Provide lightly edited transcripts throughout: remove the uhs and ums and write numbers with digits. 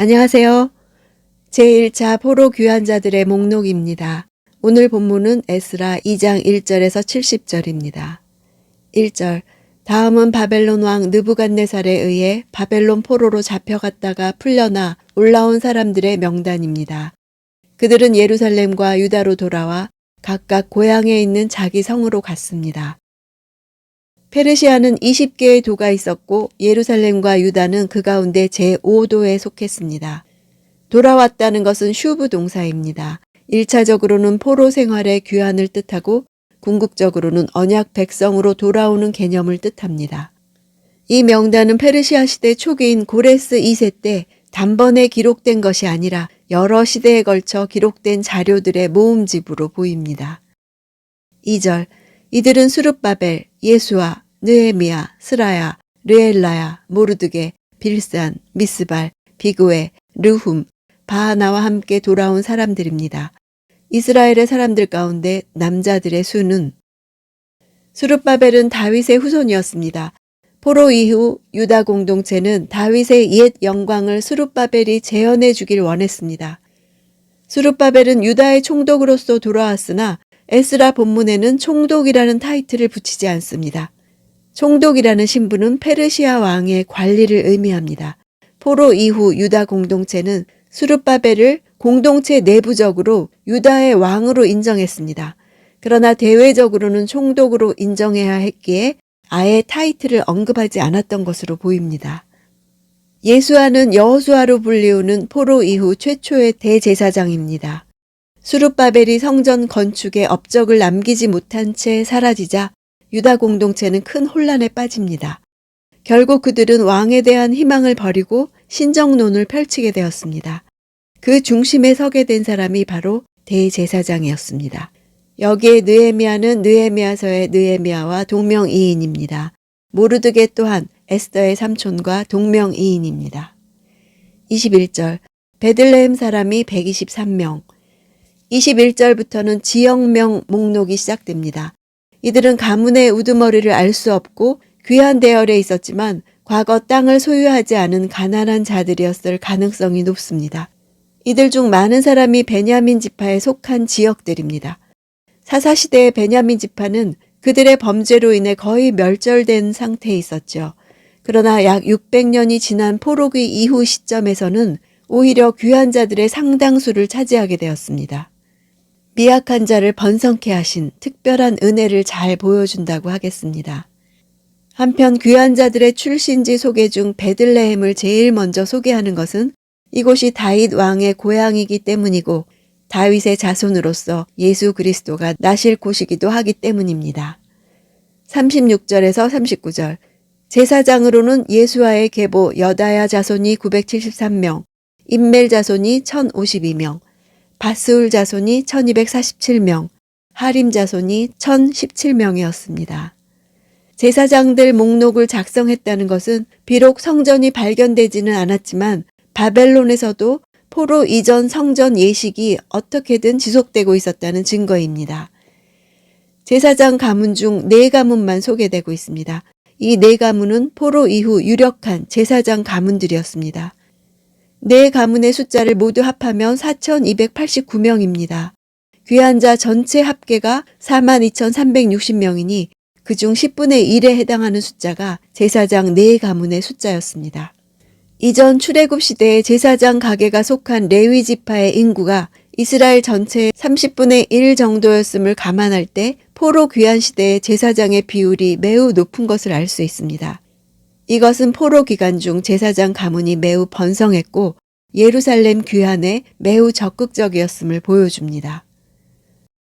안녕하세요. 제1차 포로 귀환자들의 목록입니다. 오늘 본문은 에스라 2장 1절에서 70절입니다. 1절, 다음은 바벨론 왕 느부갓네살에 의해 바벨론 포로로 잡혀갔다가 풀려나 올라온 사람들의 명단입니다. 그들은 예루살렘과 유다로 돌아와 각각 고향에 있는 자기 성으로 갔습니다. 페르시아는 20개의 도가 있었고 예루살렘과 유다는 그 가운데 제5도에 속했습니다. 돌아왔다는 것은 슈브 동사입니다. 1차적으로는 포로 생활의 귀환을 뜻하고 궁극적으로는 언약 백성으로 돌아오는 개념을 뜻합니다. 이 명단은 페르시아 시대 초기인 고레스 2세 때 단번에 기록된 것이 아니라 여러 시대에 걸쳐 기록된 자료들의 모음집으로 보입니다. 2절, 이들은 스룹바벨, 예수아, 느헤미야, 스라야, 르엘라야, 모르드게, 빌산, 미스발, 비그웨, 르훔, 바하나와 함께 돌아온 사람들입니다. 이스라엘의 사람들 가운데 남자들의 수는 스룹바벨은 다윗의 후손이었습니다. 포로 이후 유다 공동체는 다윗의 옛 영광을 스룹바벨이 재현해 주길 원했습니다. 스룹바벨은 유다의 총독으로서 돌아왔으나 에스라 본문에는 총독이라는 타이틀을 붙이지 않습니다. 총독이라는 신분은 페르시아 왕의 관리를 의미합니다. 포로 이후 유다 공동체는 스룹바벨을 공동체 내부적으로 유다의 왕으로 인정했습니다. 그러나 대외적으로는 총독으로 인정해야 했기에 아예 타이틀을 언급하지 않았던 것으로 보입니다. 예수아는 여호수아로 불리우는 포로 이후 최초의 대제사장입니다. 스룹바벨이 성전 건축에 업적을 남기지 못한 채 사라지자 유다 공동체는 큰 혼란에 빠집니다. 결국 그들은 왕에 대한 희망을 버리고 신정론을 펼치게 되었습니다. 그 중심에 서게 된 사람이 바로 대제사장이었습니다. 여기에 느헤미야는 느헤미야서의 느헤미야와 동명이인입니다. 모르드게 또한 에스더의 삼촌과 동명이인입니다. 21절, 베들레헴 사람이 123명. 21절부터는 지역명 목록이 시작됩니다. 이들은 가문의 우두머리를 알 수 없고 귀한 대열에 있었지만 과거 땅을 소유하지 않은 가난한 자들이었을 가능성이 높습니다. 이들 중 많은 사람이 베냐민 지파에 속한 지역들입니다. 사사시대의 베냐민 지파는 그들의 범죄로 인해 거의 멸절된 상태에 있었죠. 그러나 약 600년이 지난 포로기 이후 시점에서는 오히려 귀한 자들의 상당수를 차지하게 되었습니다. 미약한 자를 번성케 하신 특별한 은혜를 잘 보여준다고 하겠습니다. 한편 귀한 자들의 출신지 소개 중 베들레헴을 제일 먼저 소개하는 것은 이곳이 다윗 왕의 고향이기 때문이고 다윗의 자손으로서 예수 그리스도가 나실 곳이기도 하기 때문입니다. 36절에서 39절, 제사장으로는 예수아의 계보 여다야 자손이 973명, 임멜 자손이 1052명, 바스울 자손이 1247명, 하림 자손이 1017명이었습니다. 제사장들 목록을 작성했다는 것은 비록 성전이 발견되지는 않았지만 바벨론에서도 포로 이전 성전 예식이 어떻게든 지속되고 있었다는 증거입니다. 제사장 가문 중 4가문만 소개되고 있습니다. 이 4가문은 포로 이후 유력한 제사장 가문들이었습니다. 4가문의 숫자를 모두 합하면 4,289명입니다. 귀한 자 전체 합계가 42,360명이니 그중 10분의 1에 해당하는 숫자가 제사장 4가문의 숫자였습니다. 이전 출애굽 시대의 제사장 가계가 속한 레위 지파의 인구가 이스라엘 전체의 30분의 1 정도였음을 감안할 때 포로 귀환 시대의 제사장의 비율이 매우 높은 것을 알 수 있습니다. 이것은 포로 기간 중 제사장 가문이 매우 번성했고 예루살렘 귀환에 매우 적극적이었음을 보여줍니다.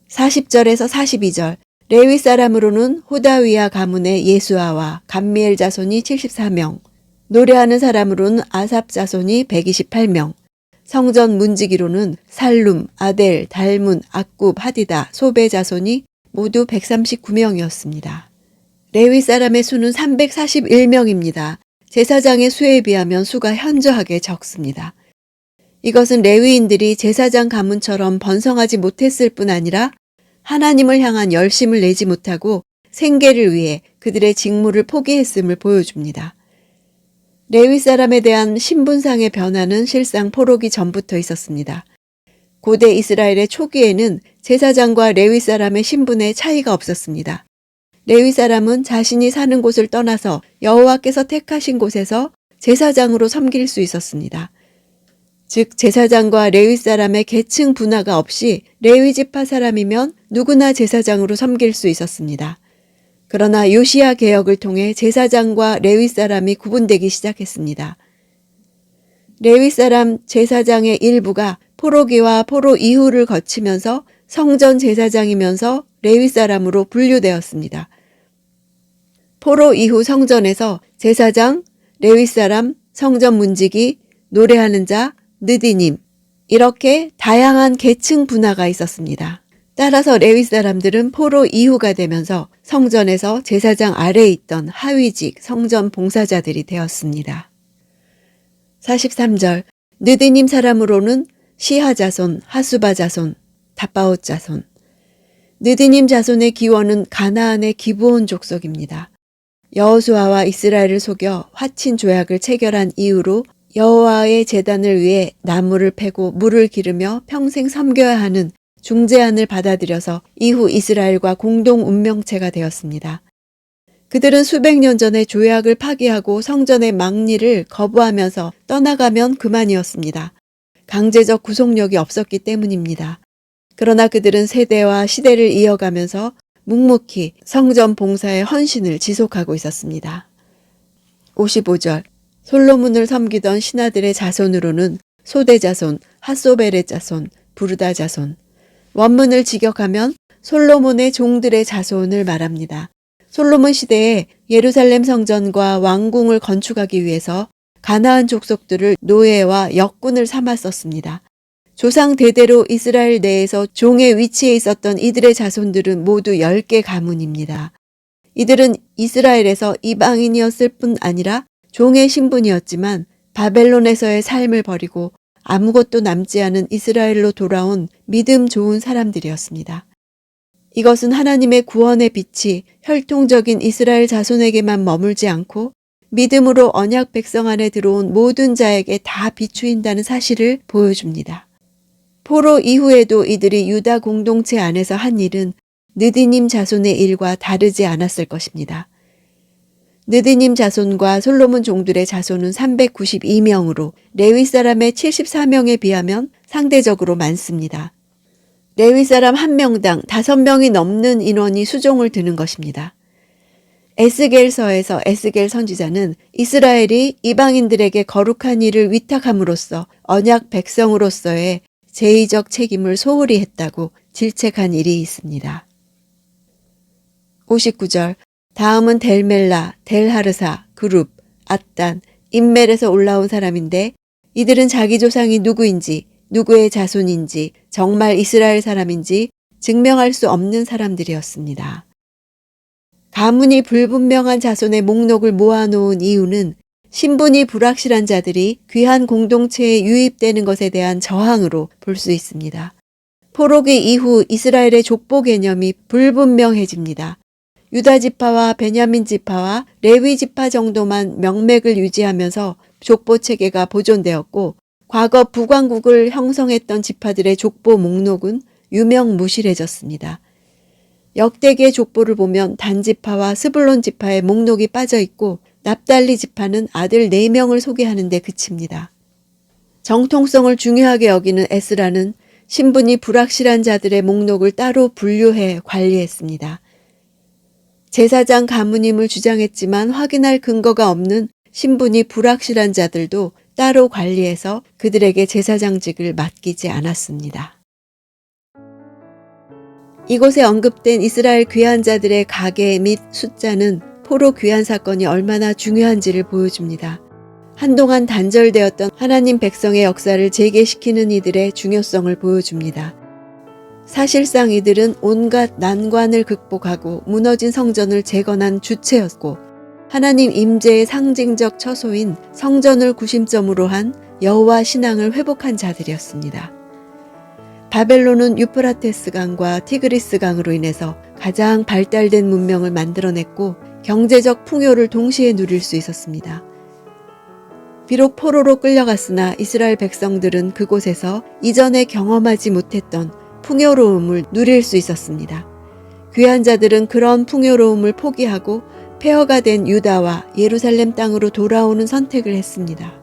40절에서 42절, 레위 사람으로는 호다위야 가문의 예수아와 감미엘 자손이 74명, 노래하는 사람으로는 아삽 자손이 128명, 성전 문지기로는 살룸, 아델, 달문, 악굽, 하디다, 소베 자손이 모두 139명이었습니다. 레위 사람의 수는 341명입니다. 제사장의 수에 비하면 수가 현저하게 적습니다. 이것은 레위인들이 제사장 가문처럼 번성하지 못했을 뿐 아니라 하나님을 향한 열심을 내지 못하고 생계를 위해 그들의 직무를 포기했음을 보여줍니다. 레위 사람에 대한 신분상의 변화는 실상 포로기 전부터 있었습니다. 고대 이스라엘의 초기에는 제사장과 레위 사람의 신분에 차이가 없었습니다. 레위 사람은 자신이 사는 곳을 떠나서 여호와께서 택하신 곳에서 제사장으로 섬길 수 있었습니다. 즉 제사장과 레위 사람의 계층 분화가 없이 레위 지파 사람이면 누구나 제사장으로 섬길 수 있었습니다. 그러나 요시야 개혁을 통해 제사장과 레위 사람이 구분되기 시작했습니다. 레위 사람 제사장의 일부가 포로기와 포로 이후를 거치면서 성전 제사장이면서 레위 사람으로 분류되었습니다. 포로 이후 성전에서 제사장, 레위 사람, 성전 문지기, 노래하는 자, 느디님 이렇게 다양한 계층 분화가 있었습니다. 따라서 레위 사람들은 포로 이후가 되면서 성전에서 제사장 아래에 있던 하위직 성전 봉사자들이 되었습니다. 43절 느디님 사람으로는 시하 자손, 하수바 자손, 다바옷 자손. 느디님 자손의 기원은 가나안의 기브온 족속입니다. 여호수아와 이스라엘을 속여 화친 조약을 체결한 이후로 여호와의 제단을 위해 나무를 패고 물을 기르며 평생 섬겨야 하는 중재안을 받아들여서 이후 이스라엘과 공동 운명체가 되었습니다. 그들은 수백 년 전에 조약을 파기하고 성전의 망리를 거부하면서 떠나가면 그만이었습니다. 강제적 구속력이 없었기 때문입니다. 그러나 그들은 세대와 시대를 이어가면서 묵묵히 성전 봉사의 헌신을 지속하고 있었습니다. 55절 솔로몬을 섬기던 신하들의 자손으로는 소대 자손, 핫소벨의 자손, 부르다 자손. 원문을 직역하면 솔로몬의 종들의 자손을 말합니다. 솔로몬 시대에 예루살렘 성전과 왕궁을 건축하기 위해서 가나안 족속들을 노예와 역군을 삼았었습니다. 조상 대대로 이스라엘 내에서 종의 위치에 있었던 이들의 자손들은 모두 10개 가문입니다. 이들은 이스라엘에서 이방인이었을 뿐 아니라 종의 신분이었지만 바벨론에서의 삶을 버리고 아무것도 남지 않은 이스라엘로 돌아온 믿음 좋은 사람들이었습니다. 이것은 하나님의 구원의 빛이 혈통적인 이스라엘 자손에게만 머물지 않고 믿음으로 언약 백성 안에 들어온 모든 자에게 다 비추인다는 사실을 보여줍니다. 포로 이후에도 이들이 유다 공동체 안에서 한 일은 느디님 자손의 일과 다르지 않았을 것입니다. 느디님 자손과 솔로몬 종들의 자손은 392명으로 레위 사람의 74명에 비하면 상대적으로 많습니다. 레위 사람 1명당 5명이 넘는 인원이 수종을 드는 것입니다. 에스겔서에서 에스겔 선지자는 이스라엘이 이방인들에게 거룩한 일을 위탁함으로써 언약 백성으로서의 제의적 책임을 소홀히 했다고 질책한 일이 있습니다. 59절 다음은 델멜라, 델하르사, 그룹, 앗단, 인멜에서 올라온 사람인데 이들은 자기 조상이 누구인지 누구의 자손인지 정말 이스라엘 사람인지 증명할 수 없는 사람들이었습니다. 가문이 불분명한 자손의 목록을 모아놓은 이유는 신분이 불확실한 자들이 귀한 공동체에 유입되는 것에 대한 저항으로 볼 수 있습니다. 포로기 이후 이스라엘의 족보 개념이 불분명해집니다. 유다 지파와 베냐민 지파와 레위 지파 정도만 명맥을 유지하면서 족보 체계가 보존되었고 과거 북왕국을 형성했던 지파들의 족보 목록은 유명무실해졌습니다. 역대기의 족보를 보면 단 지파와 스불론 지파의 목록이 빠져 있고 납달리 지파는 아들 4명을 소개하는 데 그칩니다. 정통성을 중요하게 여기는 에스라는 신분이 불확실한 자들의 목록을 따로 분류해 관리했습니다. 제사장 가문임을 주장했지만 확인할 근거가 없는 신분이 불확실한 자들도 따로 관리해서 그들에게 제사장직을 맡기지 않았습니다. 이곳에 언급된 이스라엘 귀한 자들의 가계 및 숫자는 포로 귀환 사건이 얼마나 중요한지를 보여줍니다. 한동안 단절되었던 하나님 백성의 역사를 재개시키는 이들의 중요성을 보여줍니다. 사실상 이들은 온갖 난관을 극복하고 무너진 성전을 재건한 주체였고 하나님 임재의 상징적 처소인 성전을 구심점으로 한 여호와 신앙을 회복한 자들이었습니다. 바벨론은 유프라테스 강과 티그리스 강으로 인해서 가장 발달된 문명을 만들어냈고 경제적 풍요를 동시에 누릴 수 있었습니다. 비록 포로로 끌려갔으나 이스라엘 백성들은 그곳에서 이전에 경험하지 못했던 풍요로움을 누릴 수 있었습니다. 귀한 자들은 그런 풍요로움을 포기하고 폐허가 된 유다와 예루살렘 땅으로 돌아오는 선택을 했습니다.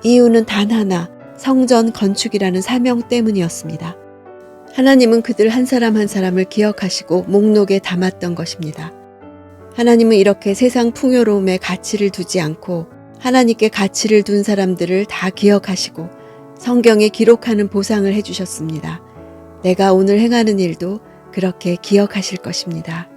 이유는 단 하나, 성전 건축이라는 사명 때문이었습니다. 하나님은 그들 한 사람 한 사람을 기억하시고 목록에 담았던 것입니다. 하나님은 이렇게 세상 풍요로움에 가치를 두지 않고 하나님께 가치를 둔 사람들을 다 기억하시고 성경에 기록하는 보상을 해주셨습니다. 내가 오늘 행하는 일도 그렇게 기억하실 것입니다.